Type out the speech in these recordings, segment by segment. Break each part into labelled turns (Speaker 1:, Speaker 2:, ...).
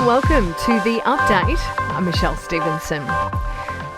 Speaker 1: Welcome to The Update. I'm Michelle Stevenson.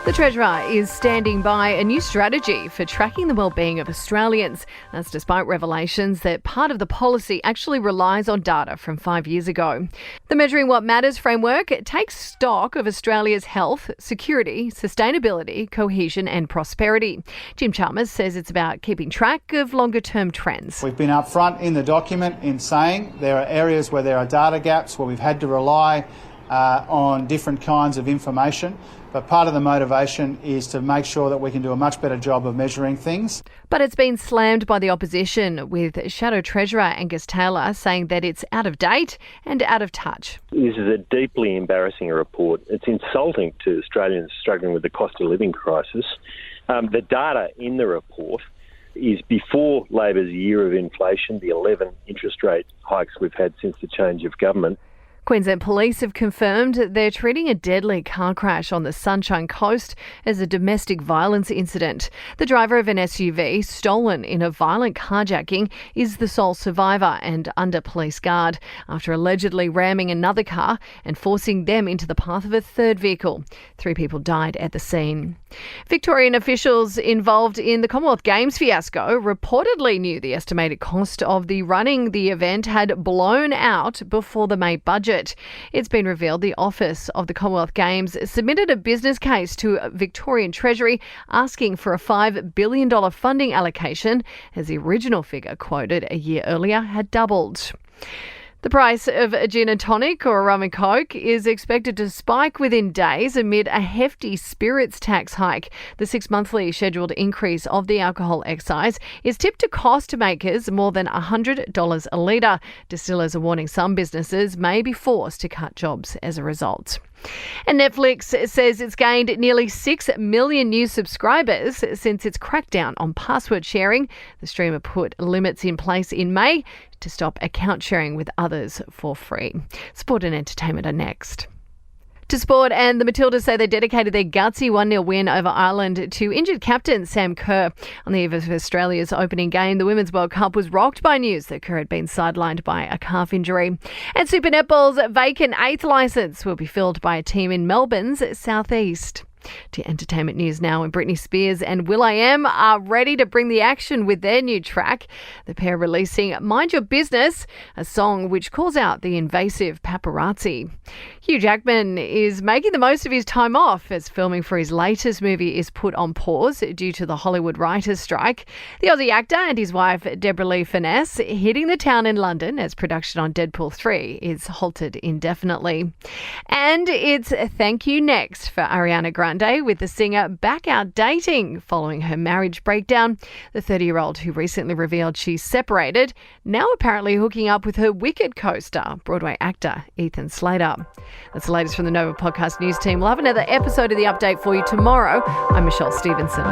Speaker 1: The Treasurer is standing by a new strategy for tracking the wellbeing of Australians. That's despite revelations that part of the policy actually relies on data from 5 years ago. The Measuring What Matters framework takes stock of Australia's health, security, sustainability, cohesion and prosperity. Jim Chalmers says it's about keeping track of longer-term trends.
Speaker 2: We've been upfront in the document in saying there are areas where there are data gaps, where we've had to rely on different kinds of information. But part of the motivation is to make sure that we can do a much better job of measuring things.
Speaker 1: But it's been slammed by the opposition, with Shadow Treasurer Angus Taylor saying that it's out of date and out of touch.
Speaker 3: This is a deeply embarrassing report. It's insulting to Australians struggling with the cost of living crisis. The data in the report is before Labor's year of inflation, the 11 interest rate hikes we've had since the change of government.
Speaker 1: Queensland Police have confirmed they're treating a deadly car crash on the Sunshine Coast as a domestic violence incident. The driver of an SUV stolen in a violent carjacking is the sole survivor and under police guard after allegedly ramming another car and forcing them into the path of a third vehicle. 3 people died at the scene. Victorian officials involved in the Commonwealth Games fiasco reportedly knew the estimated cost of running the event had blown out before the May budget. It's been revealed the Office of the Commonwealth Games submitted a business case to Victorian Treasury asking for a $5 billion funding allocation, as the original figure quoted a year earlier had doubled. The price of a gin and tonic or a rum and coke is expected to spike within days amid a hefty spirits tax hike. The 6-monthly scheduled increase of the alcohol excise is tipped to cost makers more than $100 a litre. Distillers are warning some businesses may be forced to cut jobs as a result. And Netflix says it's gained nearly 6 million new subscribers since its crackdown on password sharing. The streamer put limits in place in May to stop account sharing with others for free. Sport and entertainment are next. To sport, and the Matildas say they dedicated their gutsy 1-0 win over Ireland to injured captain Sam Kerr. On the eve of Australia's opening game, the Women's World Cup was rocked by news that Kerr had been sidelined by a calf injury. And Super Netball's vacant 8th licence will be filled by a team in Melbourne's southeast. To entertainment news now, and Britney Spears and will.i.am are ready to bring the action with their new track. The pair releasing Mind Your Business, a song which calls out the invasive paparazzi. Hugh Jackman is making the most of his time off as filming for his latest movie is put on pause due to the Hollywood writers' strike. The Aussie actor and his wife Deborah Lee Furness hitting the town in London as production on Deadpool 3 is halted indefinitely. And it's Thank You Next for Ariana Grande, with the singer back out dating following her marriage breakdown. The 30-year-old who recently revealed she's separated, now apparently hooking up with her Wicked co-star, Broadway actor Ethan Slater. That's the latest from the Nova Podcast News team. We'll have another episode of The Update for you tomorrow. I'm Michelle Stevenson.